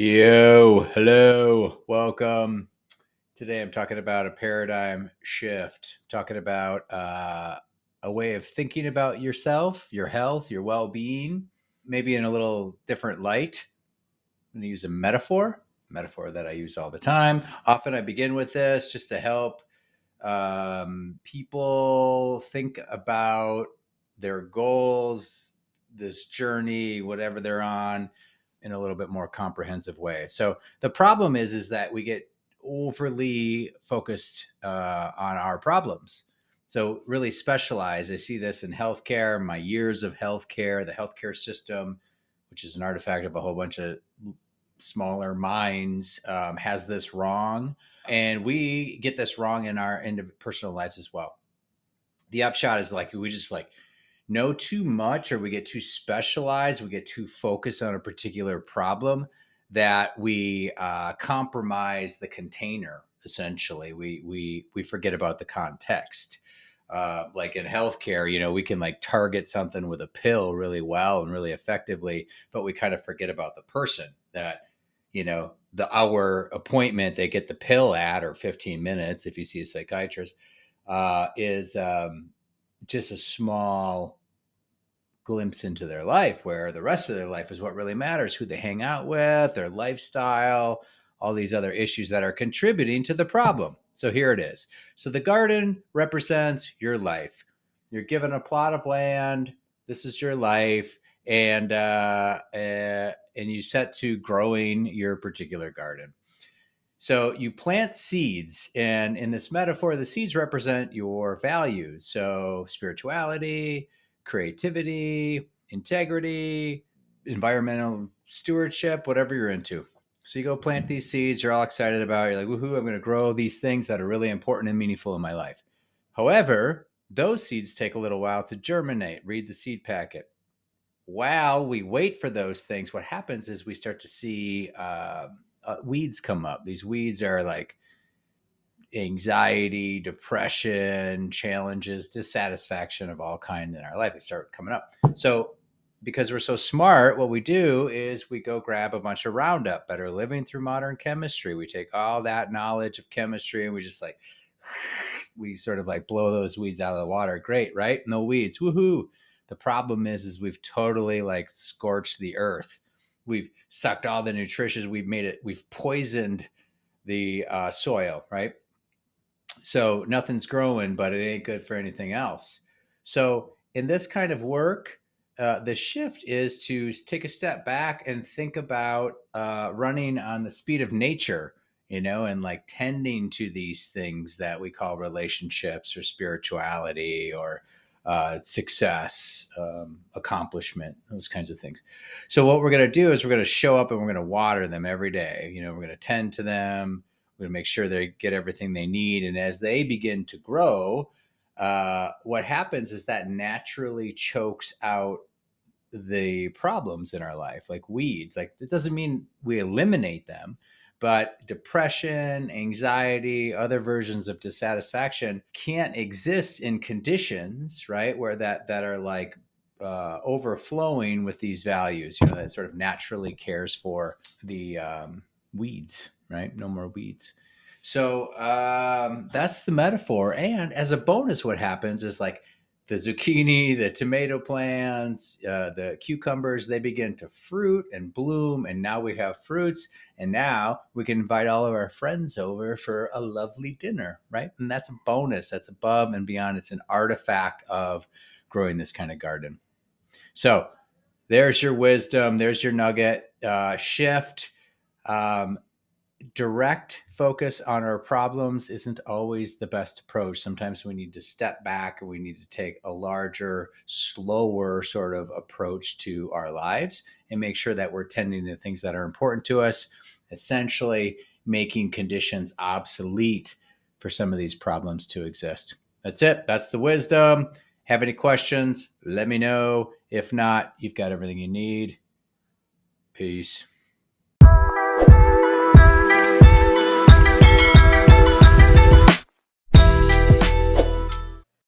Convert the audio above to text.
Yo, hello, welcome. Today I'm talking about a paradigm shift, talking about a way of thinking about yourself, your health, your well being, maybe in a little different light. I'm going to use a metaphor that I use all the time. Often I begin with this just to help people think about their goals, this journey, whatever they're on, in a little bit more comprehensive way. So the problem is that we get overly focused on our problems. So really specialize. I see this in healthcare, my years of healthcare, the healthcare system, which is an artifact of a whole bunch of smaller minds, has this wrong, and we get this wrong in our personal lives as well. The upshot is like we just like know too much, or we get too specialized, we get too focused on a particular problem that we compromise the container. Essentially, we forget about the context. Like in healthcare, we can like target something with a pill really well and really effectively, but we kind of forget about the person that, the hour appointment they get the pill at, or 15 minutes if you see a psychiatrist, is just a small glimpse into their life, where the rest of their life is what really matters: who they hang out with, their lifestyle, all these other issues that are contributing to the problem. So here it is. So the garden represents your life. You're given a plot of land. This is your life. And you set to growing your particular garden. So you plant seeds, and in this metaphor, the seeds represent your values. So spirituality, creativity, integrity, environmental stewardship, whatever you're into. So you go plant these seeds, you're all excited about it. You're like, woohoo, I'm going to grow these things that are really important and meaningful in my life. However, those seeds take a little while to germinate. Read the seed packet. While we wait for those things, what happens is we start to see weeds come up. These weeds are like anxiety, depression, challenges, dissatisfaction of all kinds in our life. They start coming up. So because we're so smart, what we do is we go grab a bunch of Roundup, Better Living Through Modern Chemistry. We take all that knowledge of chemistry and we just like, we sort of like blow those weeds out of the water. Great, right? No weeds. Woohoo. The problem is we've totally like scorched the earth. We've sucked all the nutrition. We've poisoned the soil, right? So nothing's growing, but it ain't good for anything else. So in this kind of work, the shift is to take a step back and think about running on the speed of nature, and like tending to these things that we call relationships or spirituality or success, accomplishment, those kinds of things. So what we're going to do is we're going to show up and we're going to water them every day. We're going to tend to them. We're going to make sure they get everything they need. And as they begin to grow, what happens is that naturally chokes out the problems in our life, like weeds. Like, it doesn't mean we eliminate them, but depression, anxiety, other versions of dissatisfaction can't exist in conditions, right, where that are like overflowing with these values, that sort of naturally cares for the weeds, right? No more weeds. So that's the metaphor. And as a bonus, what happens is like the zucchini, the tomato plants, the cucumbers, they begin to fruit and bloom. And now we have fruits. And now we can invite all of our friends over for a lovely dinner, right? And that's a bonus. That's above and beyond. It's an artifact of growing this kind of garden. So there's your wisdom. There's your nugget. Shift. Um, Direct focus on our problems isn't always the best approach. Sometimes we need to step back and we need to take a larger, slower sort of approach to our lives and make sure that we're tending to things that are important to us, essentially making conditions obsolete for some of these problems to exist. That's it. That's the wisdom. Have any questions? Let me know. If not, you've got everything you need. Peace.